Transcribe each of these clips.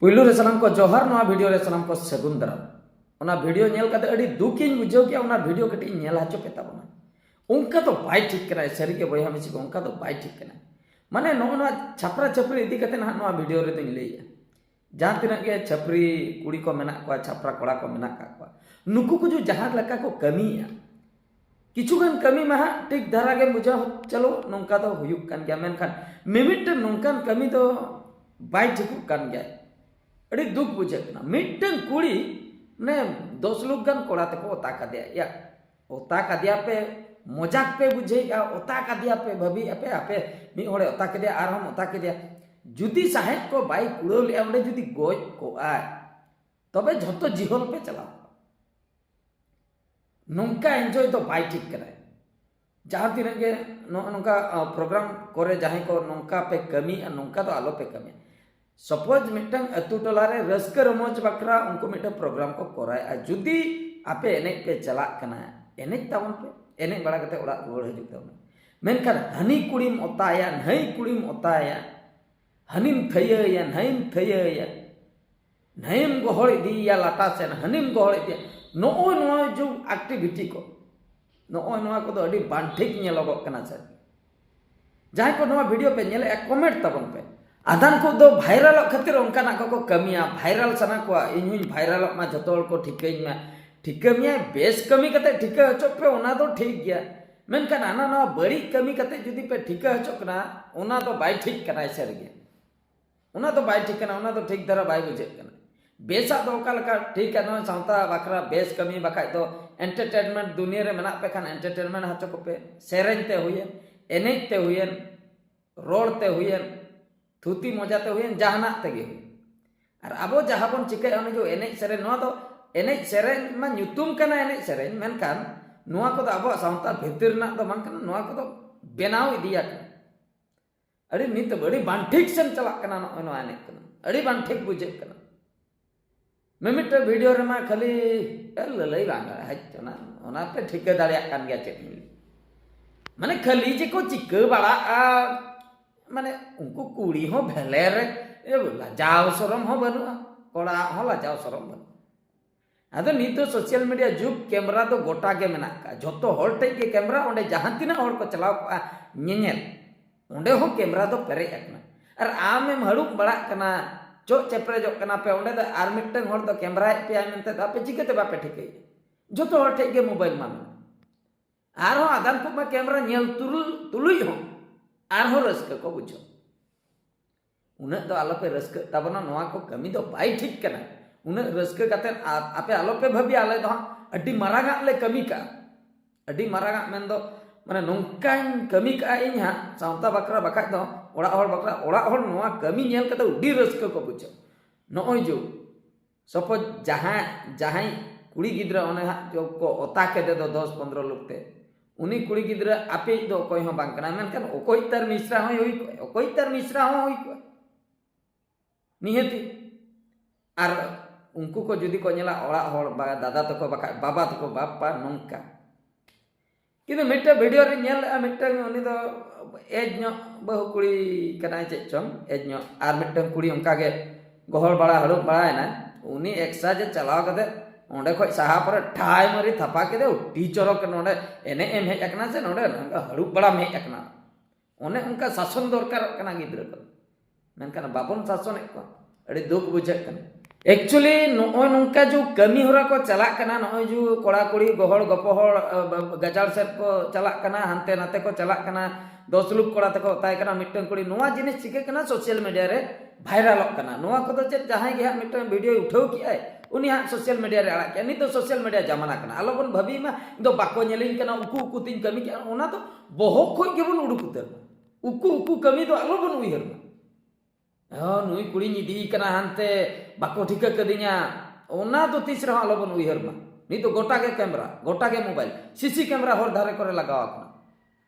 पुलू रे सलाम को जोहर नवा वीडियो रे सलाम को सगुन दराम ओना वीडियो नेल कते अडी दुखिन बुझो के ओना वीडियो कटी नेल हाचो पे ताबना उनका तो बाय ठीक करा सरी के बया मिसी उनका तो बाय ठीक कना माने नोना छपरा छपरी इदी कते ना नवा वीडियो रे तो लेया जहां तिना के छपरी कुड़ी को मेना को छपरा कोड़ा को मेना का नुकु को जो जहां लका को कमिया किछुगान कमी मा ठीक धारा के बुझा चलो नोंका तो हुयुक कान गया मेनखान मिमिट नोंकान कमी तो बाय ठीक कान गया अड़ी दुख बुझे कना मिटन कुड़ी ने 10 लोग गान कोड़ा तको ओता का दिया या ओता का दिया पे मजाक पे बुझेगा ओता का दिया पे भभी अपे अपे मी होड़े ओता के दिया आर हम ओता के दिया जुदी साहेब को बाई कुड़ो ले ओंडे जुदी गोज को आय तबे झतो जीवन पे चला नोंका एंजॉय तो बाई ठीक कराय जहां तिने के नोंका प्रोग्राम करे जहां को नोंका पे कमी नोंका तो आलो पे कमी सपोज मिटन अतु टोला रे रस्कर रमोज बकरा उनको मिटन प्रोग्राम को कराय जुदी आपे एने पे चला कना एने तावन पे एने बड़ा कते ओड़ा रोड हजू तावन मेनखान हनी कुड़ीम ओताया नई कुड़ीम ओताया हनीम थयया नईम थयया नईम गोहड़ दिया लाटा सेन हनीम गोहड़ दिया नोय नोय जो एक्टिविटी को नोय नोय को तो अडी बांठिक नेलोगो कना सर जहां को नोवा वीडियो पे नेले कमेंट तावन पे आदान को दो भाइरल खातिर उनका ना को कमिया भाइरल सना को इन भाइरल मा जतोल को ठिकई में ठिकमिया बेस कमी कते ठिका हचो पे ओना तो ठीक गया मेनखान आना ना बड़ी कमी कते जुदी पे ठिका हचो कना ओना तो बाय ठीक कना सर गया ओना तो बाय ठीक कना ओना तो ठीक धरा बाय बुझे कना बेसा तो ओका लका ठीक है ना सावता बकरा बेस कमी बखाय तो एंटरटेनमेंट दुनिया रे मना पे खान एंटरटेनमेंट हचो को पे सेरेन ते हुयन एनेज ते हुयन रोड ते हुयन थुती मजाते हुए जहाना तेगे और अब जहाँ बन चिका जो एनेज सेरेन नोआ तो एनेज सेरेन मा न्युतुम कना एनेज सेरेन मेनखान नोआ को तो अब सावता भितर ना तो बांग कना नोआ को तो बेनाव इदिया अड़ी नित बड़ी बांठिक सेन चला कना नोआ एनेज कना अड़ी बांठिक बुझे कना मिमिट वीडियो रे मा खाली ललई बांग हचना ओना पे ठिका दाड़िया कान गया चेक माने खाली जे को चिका बाड़ा माने उनको कुड़ी हो भेले रे लाजाव सरम हो बनुआ कोड़ा हो लाजाव सरम बनु आदो नितो सोशल मीडिया जुग कैमरा तो गोटा के मेना का जतो होल टे के कैमरा ओंडे जहां तिना होल को चलाव नेनेल ओंडे हो कैमरा तो पेरे एकना और आमेम हड़ुक बड़ा कना चो चेपरे जो कना पे ओंडे तो आर मिटन होल तो कैमरा पे आ मेनते आपे चिकते बापे ठिके जतो होल टे के मोबाइल मा आर हो आदान को मा कैमरा नेल तुलुई हो आर हो रस्क को बुझो उन तो आलो पे रस्क तबना नोआ को कमी तो बाय ठीक कना उन रस्क कते आपे आलो पे भबी आले तो अड्डी मरागा ले कमी का अड्डी मरागा मेन दो माने नोंकान कमी का इन हा सावता बकरा बखा दो ओड़ा होड़ बकरा ओड़ा होड़ नोआ कमी नेल कते उडी रस्क को बुझो नोय जो सपोज जहां कुड़ी गिद्रा ओने हा जो को ओता के दे दो 10-15 लोग ते उनी कुड़ी गिद्रा आपे दो कोई हो बांग कना मेनखान ओकोई तर मिश्रा होई ओकोई तर मिश्रा होई को निहति आर उनको को जुदी को नेला ओड़ा होड़ दादा तको बका बाबा तको बापा नोंका किंतु मिट्टे वीडियो रे नेल मिट्टे उनी दो एज नो बहु कुड़ी कना चे चों एज नो आर मिट्टे कुड़ी उनका के गोहल बड़ा हड़ु बड़ा है ना उनी एक्सा जे चलाव कदे ओंडे खो साहा पर ठाय मरी थपा के दे उठी चरो के नोडे एने एम हे एकना से नोडे हड़ु बड़ा मे एकना ओने उनका शासन दरकार कना गिद्र को मेनखान बाबन शासन को अड़ी दुख बुझे कना एक्चुअली नोय नोंका जो कमी होरा को चला कना नोय जो कोड़ा कुड़ी गोहड़ गपोहड़ गजाड़ सेट को चला कना हंते नाते को चला कना 10 लोग कोड़ा तको ताय कना मिटन कुड़ी नोआ जिनिस चिके कना सोशल मीडिया रे भाइरल कना नोआ को तो चेत जहां गे मिटन वीडियो उठाव की आय उनी हा सोशल मीडिया रे आड़ा के नि तो सोशल मीडिया जमाना कना आलो बन भबी मा दो बाको नेलिन कना उकु उकु तीन कमी के ओना तो बहुत खोय के बन उडुक उतर उकु उकु कमी तो आलो बन उइहर नुई कुड़ी निदी कना हंते बाको ठिका कदिnya ओना तो तीस रहा आलो बन उइहर मा नि तो गोटा के कैमरा गोटा के मोबाइल सीसी कैमरा हर धारे करे लगावा कना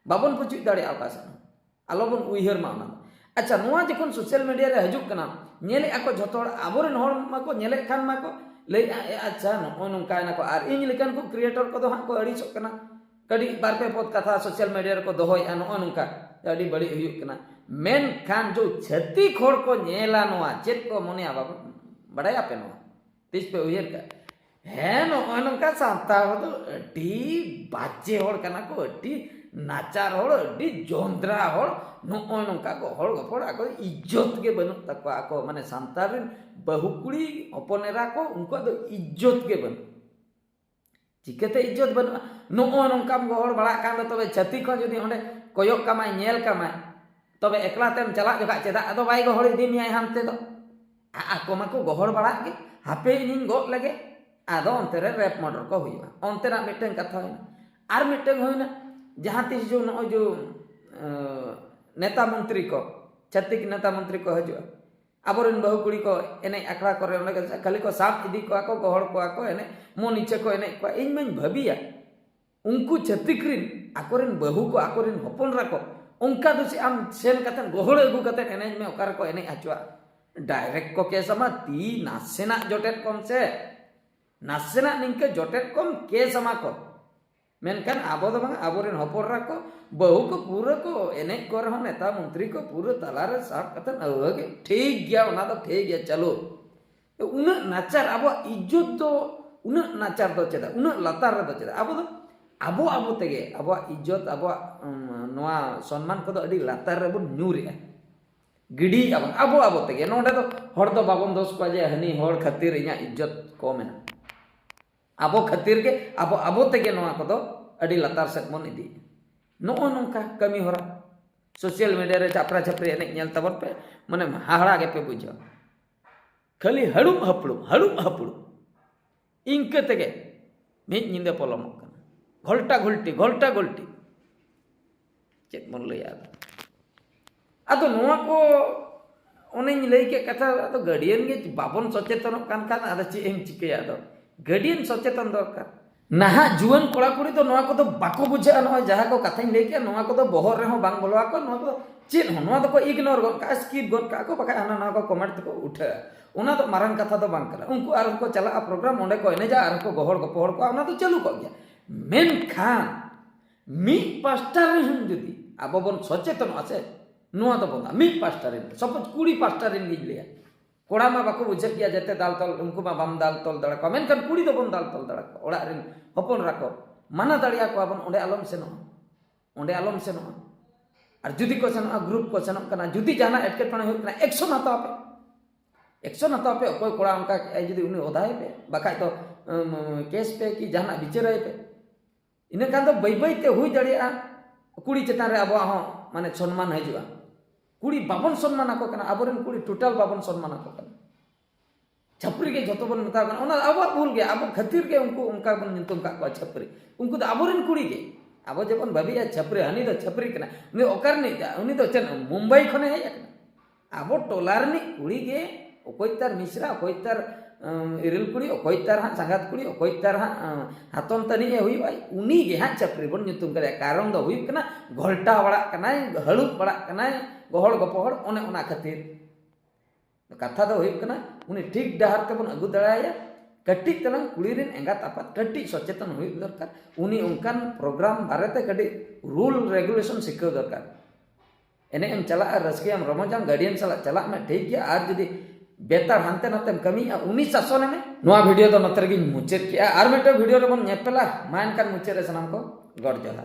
बाबन पुचु दाड़े आकाश आलो बन उइहर मा ओना अच्छा नुआ जखन सोशल मीडिया रे हजुक कना नेले आको जतोड़ आबोरेन हर माको नेले खान माको ले अच्छा नो नोंका ना को आर इन लेकन को क्रिएटर को दो हा को अड़ीसो कना कडी बार पे पद कथा सोशल मीडिया रे को दोहोय नो नोंका अड़ी बड़ी हुयुक कना मेनखान जो छत्तीक होड़ को नेला नोआ चेत को मोने बाबू बड़ाया पे नोआ तीस पे उयर का है नोका सांतार दो अड्डी बाचे होड़ कना को अड्डी नाचार होड़ अड्डी जोंद्रा होड़ नोका को होड़ गपोड़ आको इज्जत के बनु तक आको माने सांतार बहुकुड़ी अपनेरा को उनको दो इज्जत के बनु चिकते इज्जत बनु नोका होड़ बड़ा कान दो तबे छत्तीक को जदी ओंडे कोयक कामाय नेल कामाय तबे एकला तेम चला जोखा चेदा अदो बाय गहड़ इदी मियाय हानते दो आको माको गहड़ बड़ा के हापे इनिन गो लगे आदो अंते रे रैप मर्डर को हुआ अंते ना मिटन कथा होइना आर मिटन होइना जहां तीस जो न जो नेता मंत्री को छत्तीक नेता मंत्री को हजो आबोरिन बहु कुड़ी को एने अखड़ा करे ओने खाली को साप इदी को आको गहड़ को एने मो नीचे को एने को इन में भाबिया उनको छत्तीक रिन आकोरिन बहु को आकोरिन हपन रको उनका तो से आम सेन कतन गहड़ अगु कतन एने में ओकार को एने आचुआ डायरेक्ट को केस मा ती नासेना जोटेट कम से नासेना निंके जोटेट कम केस मा को मेनकान आबो दो बांग आबोरिन हपन रको बहु को पूरा को एने को रहो नेता मंत्री को पूरा तलारे साफ कतन अगे ठीक गया ओना तो ठीक गया चलो उना नाचार आबो इज्जत तो उना नाचार दो चेदा उना लतार दो चेदा आबो आबो तेगे आबो इज्जत आबो नोआ सम्मान को अडी लातार रे बन न्यूरे गिडी आबो तेगे नोडे तो हर दो बाबन दोष को जे हनी हर खातिर इया इज्जत को मेना आबो खातिर के आबो तेगे नोआ को दो अडी लातार सेट मन इदी नो नोंका कमी होरा सोशल मीडिया रे चापरा छपरी एने नेल तबन पे माने हाहड़ा गे पे बुझो खाली हड़ुम हपड़ू इंके तेगे मिद निंदे पलम घोल्टा घोल्टी चेक मन लैया आदो नोआ को ओने लई के कथा आदो गार्डियन गे बाबन सचेतन कान कान आदो चे एम चिकया आदो गार्डियन सचेतन दरकार नाहा जुवन कोड़ा कुड़ी तो नोआ को तो बाको बुझा नोआ जहां को कथा लई के नोआ को तो बहर रे हो बांग बोलवा को नोआ को चेत हो नोआ तो को इग्नोर गो का स्किप गो का को बका हना नोआ को कमेंट को उठा ओना तो मारंग कथा तो बांग करा उनको आर को चला प्रोग्राम ओंडे को एने जा आर को गहड़ को पहड़ को ओना तो चालू को गया मेनखान मी पास्टर हम जुदी आबो बन सचेतन आसे नोआ तो बंदा मी पास्टर सपोज कुड़ी पास्टर इन लिया कोड़ा मा बाको बुझे किया जते दाल तल उनको मा बाम दाल तल दड़ा को मेनखान कुड़ी तो बन दाल तल दड़ा को ओड़ा रिन हपन राको माना दड़िया को आबन ओंडे आलम सेनो और जुदी को सेनो ग्रुप को सेनो कना जुदी जाना एटके टणे हो कना एक्शन हताव पे कोई कोड़ा उनका जुदी उनी ओदाय पे बाकाय तो केस पे कि जाना विचाराय पे इने कान तो बई ते हुई दड़िया कुड़ी चेतान रे आबो हो माने सम्मान हजुआ कुड़ी बाबन सम्मान आको कना आबोरेन कुड़ी टोटल बाबन सम्मान आको कना छपरी के जतो बन मता कना ओना आबो भूल गया आबो खातिर के उनको उनका बन नितुम का को छपरी उनको तो आबोरेन कुड़ी के आबो जेबन भाबिया छपरी हनी तो छपरी कना उनी ओकार नहीं जा उनी तो चन मुंबई खने है आबो टोलारनी कुड़ी के ओकोइतार मिश्रा ओकोइतार इरिल कुड़ी ओकोइतार हा संगात कुड़ी ओकोइतार हा हातम तनी ए हुई भाई उनी गे हा छपरी बन नितुम करे कारण दो हुई कना घोल्टा बड़ा कना हळु बड़ा कना गहड़ गपहड़ ओने ओना खातिर कथा दो हुई कना उनी ठीक डहार ते बन अगु दड़ाया कट्टी तलंग कुड़ी रिन एंगा तापत कट्टी सचेतन हुई दरकार उनी उनकान प्रोग्राम बारेते कडी रूल रेगुलेशन सिखो दरकार एने एम चला रसके हम रमजान गार्डियन चला चला में ठीक गया आर जदी बेतार हानते नाते कमी उनी शासन में नोआ वीडियो तो नतर गी मुचेत किया आर मेटे वीडियो रे बन नेपेला मायन कान मुचेत रे सनाम को गड जला।